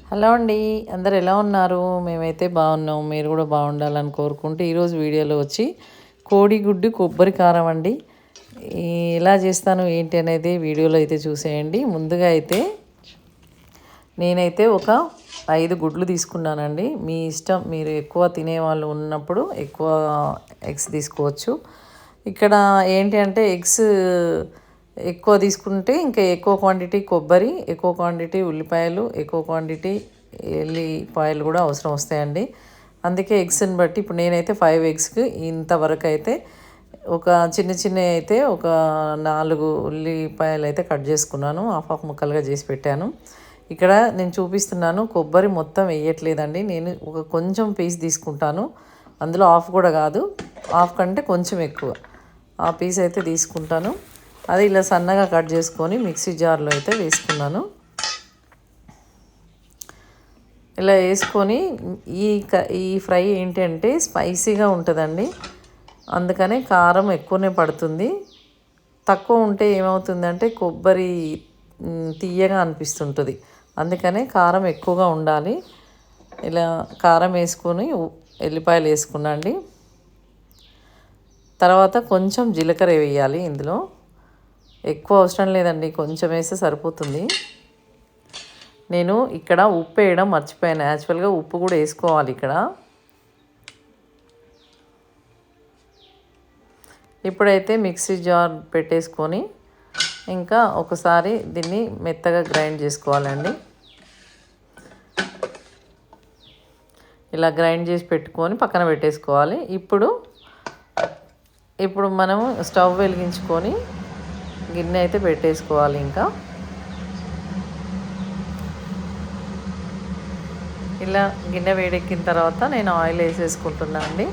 Hello అండి, అందరు ఎలా ఉన్నారు? మేమైతే బాగున్నాం. మీరు కూడా బాగుండాలని కోరుకుంటూ ఈరోజు వీడియోలో వచ్చి కోడిగుడ్డు కొబ్బరి కారం అండి. ఎలా చేస్తాను ఏంటి అనేది వీడియోలో అయితే చూసేయండి. ముందుగా అయితే నేనైతే ఒక 5 గుడ్లు తీసుకున్నానండి. మీ ఇష్టం, మీరు ఎక్కువ తినేవాళ్ళు ఉన్నప్పుడు ఎక్కువ ఎగ్స్ తీసుకోవచ్చు. ఇక్కడ ఏంటి అంటే ఎగ్స్ ఎక్కువ తీసుకుంటే ఇంకా ఎక్కువ క్వాంటిటీ కొబ్బరి, ఎక్కువ క్వాంటిటీ ఉల్లిపాయలు, ఎక్కువ క్వాంటిటీ ఎల్లిపాయలు కూడా అవసరం వస్తాయండి. అందుకే ఎగ్స్ని బట్టి ఇప్పుడు నేనైతే 5 ఎగ్స్కి ఇంతవరకు అయితే ఒక చిన్న అయితే ఒక 4 ఉల్లిపాయలు అయితే కట్ చేసుకున్నాను. హాఫ్ ముక్కలుగా చేసి పెట్టాను. ఇక్కడ నేను చూపిస్తున్నాను, కొబ్బరి మొత్తం వేయట్లేదండి. నేను ఒక కొంచెం పీస్ తీసుకుంటాను. అందులో హాఫ్ కూడా కాదు, హాఫ్ కంటే కొంచెం ఎక్కువ ఆ పీస్ అయితే తీసుకుంటాను. అది ఇలా సన్నగా కట్ చేసుకొని మిక్సీ జార్లో అయితే వేసుకున్నాను. ఇలా వేసుకొని ఈ ఫ్రై ఏంటంటే స్పైసీగా ఉంటుందండి. అందుకనే కారం ఎక్కువనే పడుతుంది. తక్కువ ఉంటే ఏమవుతుందంటే కొబ్బరి తీయగా అనిపిస్తుంటుంది. అందుకనే కారం ఎక్కువగా ఉండాలి. ఇలా కారం వేసుకొని ఎల్లిపాయలు వేసుకున్నాండి. తర్వాత కొంచెం జీలకర్ర వేయాలి. ఇందులో ఎక్కువ అవసరం లేదండి, కొంచెం వేస్తే సరిపోతుంది. నేను ఇక్కడ ఉప్పు వేయడం మర్చిపోయాను. యాక్చువల్గా ఉప్పు కూడా వేసుకోవాలి ఇక్కడ. ఇప్పుడైతే మిక్సీ జార్ పెట్టేసుకొని ఇంకా ఒకసారి దీన్ని మెత్తగా గ్రైండ్ చేసుకోవాలండి. ఇలా గ్రైండ్ చేసి పెట్టుకొని పక్కన పెట్టేసుకోవాలి. ఇప్పుడు మనము స్టవ్ వెలిగించుకొని గిన్నె అయితే పెట్టేసుకోవాలి. ఇంకా ఇలా గిన్నె వేడెక్కిన తర్వాత నేను ఆయిల్ వేసేసుకుంటున్నాను అండి.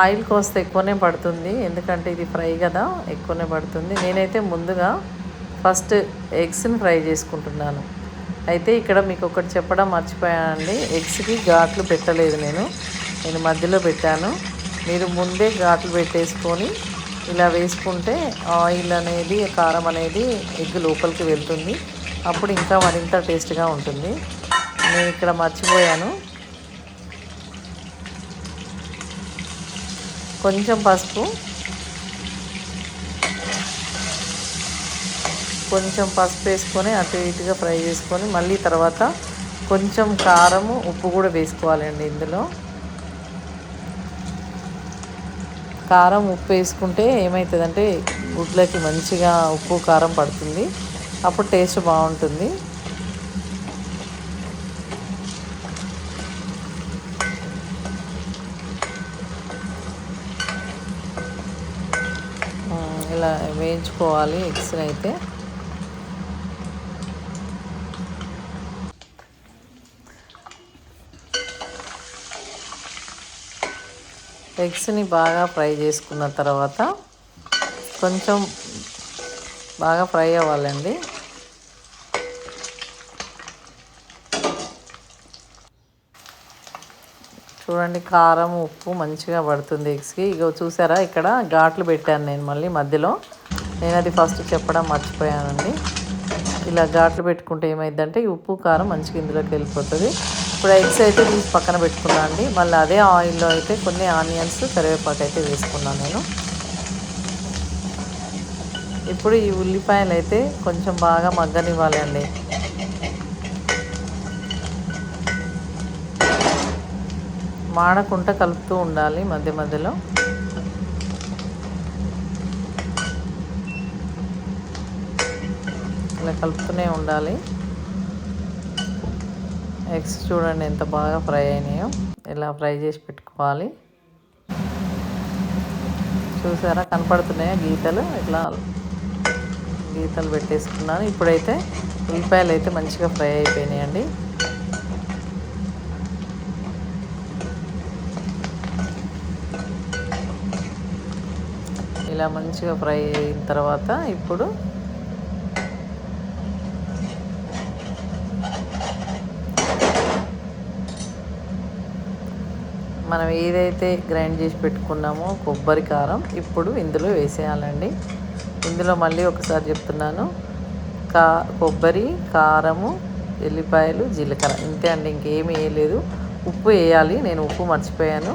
ఆయిల్ కాస్త ఎక్కువనే పడుతుంది, ఎందుకంటే ఇది ఫ్రై కదా, ఎక్కువనే పడుతుంది. నేనైతే ముందుగా ఫస్ట్ ఎగ్స్ని ఫ్రై చేసుకుంటున్నాను. అయితే ఇక్కడ మీకు ఒకటి చెప్పడం మర్చిపోయానండి. ఎగ్స్కి ఘాట్లు పెట్టలేదు నేను మధ్యలో పెట్టాను. మీరు ముందే ఘాట్లు పెట్టేసుకొని ఇలా వేసుకుంటే ఆయిల్ అనేది, కారం అనేది ఎగ్ లోపలికి వెళ్తుంది. అప్పుడు ఇంకా మరింత టేస్ట్గా ఉంటుంది. నేను ఇక్కడ మర్చిపోయాను. కొంచెం పసుపు వేసుకొని అటు ఇటుగా ఫ్రై చేసుకొని మళ్ళీ తర్వాత కొంచెం కారము, ఉప్పు కూడా వేసుకోవాలండి. ఇందులో కారం, ఉప్పు వేసుకుంటే ఏమవుతుందంటే గుడ్లకి మంచిగా ఉప్పు కారం పడుతుంది. అప్పుడు టేస్ట్ బాగుంటుంది. ఇలా వేయించుకోవాలి ఎగ్స్ని అయితే. ఎగ్స్ని బాగా ఫ్రై చేసుకున్న తర్వాత కొంచెం బాగా ఫ్రై అవ్వాలండి. చూడండి, కారం, ఉప్పు మంచిగా పడుతుంది ఎగ్స్కి. ఇక చూసారా, ఇక్కడ ఘాట్లు పెట్టాను నేను మళ్ళీ మధ్యలో. నేను అది ఫస్ట్ చెప్పడం మర్చిపోయానండి. ఇలా ఘాట్లు పెట్టుకుంటే ఏమైందంటే ఉప్పు, కారం మంచిగా ఇందులోకి వెళ్ళిపోతుంది. ఇప్పుడు ఎగ్స్ అయితే తీసి పక్కన పెట్టుకున్నాను అండి. మళ్ళీ అదే ఆయిల్లో అయితే కొన్ని ఆనియన్స్, కరివేపాకు అయితే వేసుకున్నాను నేను. ఇప్పుడు ఈ ఉల్లిపాయలు అయితే కొంచెం బాగా మగ్గనివ్వాలి అండి. మాడకుండా కలుపుతూ ఉండాలి మధ్య మధ్యలో. ఇలా కలుపుతూనే ఉండాలి. ఎగ్స్ చూడండి ఎంత బాగా ఫ్రై అయినాయో. ఇలా ఫ్రై చేసి పెట్టుకోవాలి. చూసారా, కనపడుతున్నాయా గీతలు? ఇట్లా గీతలు పెట్టేసుకున్నాను. ఇప్పుడైతే ఉల్లిపాయలు అయితే మంచిగా ఫ్రై అయిపోయినాయండి. ఇలా మంచిగా ఫ్రై అయిన తర్వాత ఇప్పుడు మనం ఏదైతే గ్రైండ్ చేసి పెట్టుకున్నామో కొబ్బరి కారం ఇప్పుడు ఇందులో వేసేయాలండి. ఇందులో మళ్ళీ ఒకసారి చెప్తున్నాను, కొబ్బరి, కారము, ఎల్లిపాయలు, జీలకర్ర, ఇంతే అండి, ఇంకేమీ వేయలేదు. ఉప్పు వేయాలి, నేను ఉప్పు మర్చిపోయాను.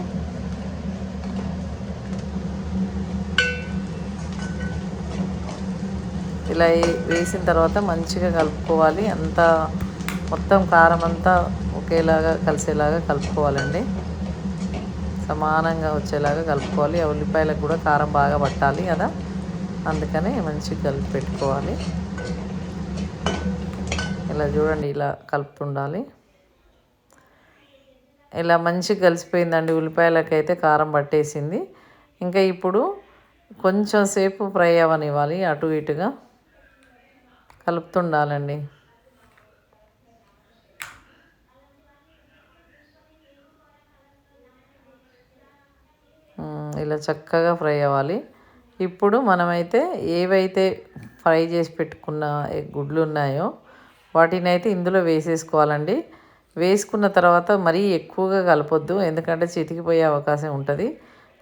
ఇలా వేసిన తర్వాత మంచిగా కలుపుకోవాలి. అంతా మొత్తం కారం అంతా ఒకేలాగా కలిసేలాగా కలుపుకోవాలండి. సమానంగా వచ్చేలాగా కలుపుకోవాలి. ఆ ఉల్లిపాయలకు కూడా కారం బాగా పట్టాలి కదా, అందుకని మంచిగా కలిపి పెట్టుకోవాలి. ఇలా చూడండి, ఇలా కలుపుతుండాలి. ఇలా మంచిగా కలిసిపోయిందండి. ఉల్లిపాయలకైతే కారం పట్టేసింది. ఇంకా ఇప్పుడు కొంచెం సేపు ఫ్రై అవ్వనివ్వాలి, అటు ఇటుగా కలుపుతుండాలండి. ఇలా చక్కగా ఫ్రై అవ్వాలి. ఇప్పుడు మనమైతే ఏవైతే ఫ్రై చేసి పెట్టుకున్న గుడ్లు ఉన్నాయో వాటిని అయితే ఇందులో వేసేసుకోవాలండి. వేసుకున్న తర్వాత మరీ ఎక్కువగా కలపొద్దు, ఎందుకంటే చితికిపోయే అవకాశం ఉంటుంది.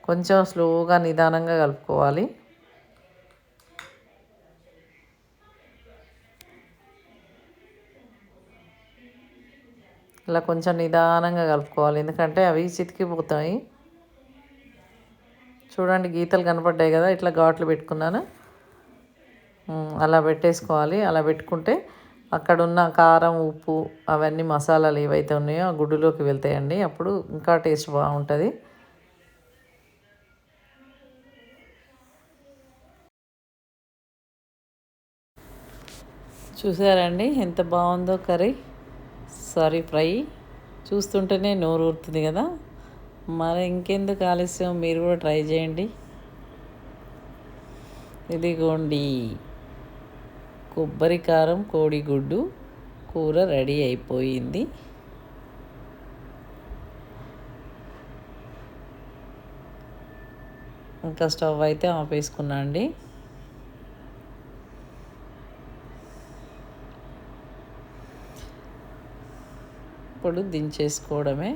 కొంచెం స్లోగా నిదానంగా కలుపుకోవాలి. ఇలా కొంచెం నిదానంగా కలుపుకోవాలి, ఎందుకంటే అవి చితికిపోతాయి. చూడండి, గీతలు కనపడ్డాయి కదా, ఇట్లా ఘాట్లు పెట్టుకున్నాను. అలా పెట్టేసుకోవాలి. అలా పెట్టుకుంటే అక్కడున్న కారం, ఉప్పు, అవన్నీ మసాలాలు ఏవైతే ఉన్నాయో ఆ గుడ్డులోకి వెళ్తాయండి. అప్పుడు ఇంకా టేస్ట్ బాగుంటుంది. చూసారండి ఎంత బాగుందో కర్రీ, ఫ్రై. చూస్తుంటేనే నోరు ఊరుతుంది కదా. మరి ఇంకెందుకు ఆలస్యం, మీరు కూడా ట్రై చేయండి. ఇదిగోండి, కొబ్బరి కారం కోడిగుడ్డు కూర రెడీ అయిపోయింది. ఇంకా స్టవ్ అయితే ఆపేసుకున్నా అండి. ఇప్పుడు దించేసుకోవడమే.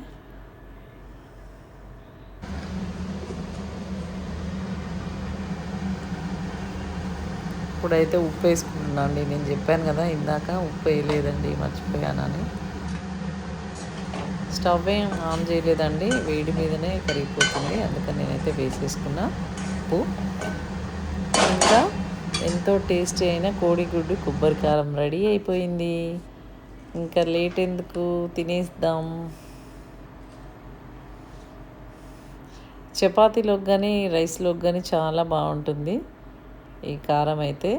ఇప్పుడైతే ఉప్పు వేసుకుంటున్నా అండి. నేను చెప్పాను కదా ఇందాక, ఉప్పు వేయలేదండి, మర్చిపోయానని. స్టవ్ ఏం ఆన్ చేయలేదండి, వేడి మీదనే కరిగిపోతుంది, అందుకని నేనైతే వేసేసుకున్నా ఉప్పు. ఇంకా ఎంతో టేస్టీ అయిన కోడిగుడ్డు కొబ్బరి కారం రెడీ అయిపోయింది. ఇంకా లేట్ ఎందుకు, తినేద్దాం. చపాతీలోకి కానీ రైస్లోకి కానీ చాలా బాగుంటుంది ఈ కారం అయితే.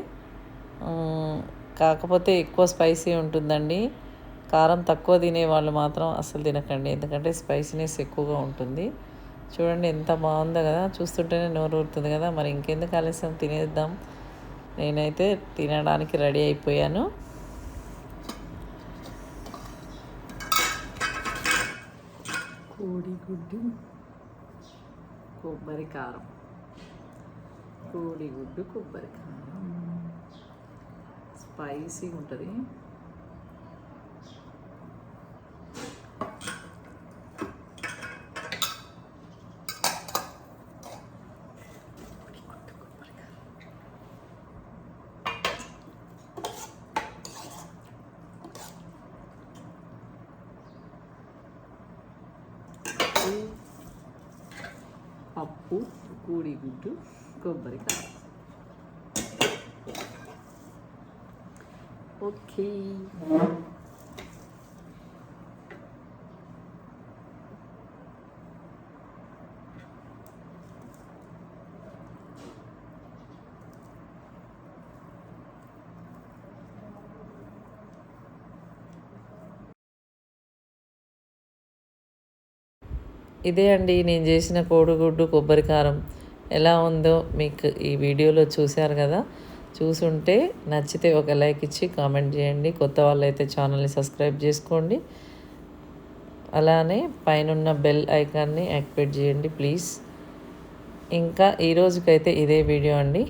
కాకపోతే ఎక్కువ స్పైసీ ఉంటుందండి. కారం తక్కువ తినే వాళ్ళు మాత్రం అస్సలు తినకండి, ఎందుకంటే స్పైసీనెస్ ఎక్కువగా ఉంటుంది. చూడండి ఎంత బాగుందో కదా, చూస్తుంటేనే నోరు ఊరుతుంది కదా. మరి ఇంకెందుకు ఆలస్యం, తినేద్దాం. నేనైతే తినడానికి రెడీ అయిపోయాను. కోడిగుడ్డు కొబ్బరి కారం, కోడిగుడ్డు కొబ్బరి కారం స్పైసీగా ఉంటుంది. పప్పు, కోడిగుడ్డు కొబ్బరి కారం. ఓకే, ఇదే అండి నేను చేసిన కోడిగుడ్డు కొబ్బరి కారం. ఎలా ఉందో మీకు ఈ వీడియోలో చూశారు కదా. చూసుంటే నచ్చితే ఒక లైక్ ఇచ్చి కామెంట్ చేయండి. కొత్త వాళ్ళైతే ఛానల్ని సబ్స్క్రైబ్ చేసుకోండి. అలానే పైనున్న బెల్ ఐకాన్ని యాక్టివేట్ చేయండి ప్లీజ్. ఇంకా ఈరోజుకైతే ఇదే వీడియో అండి.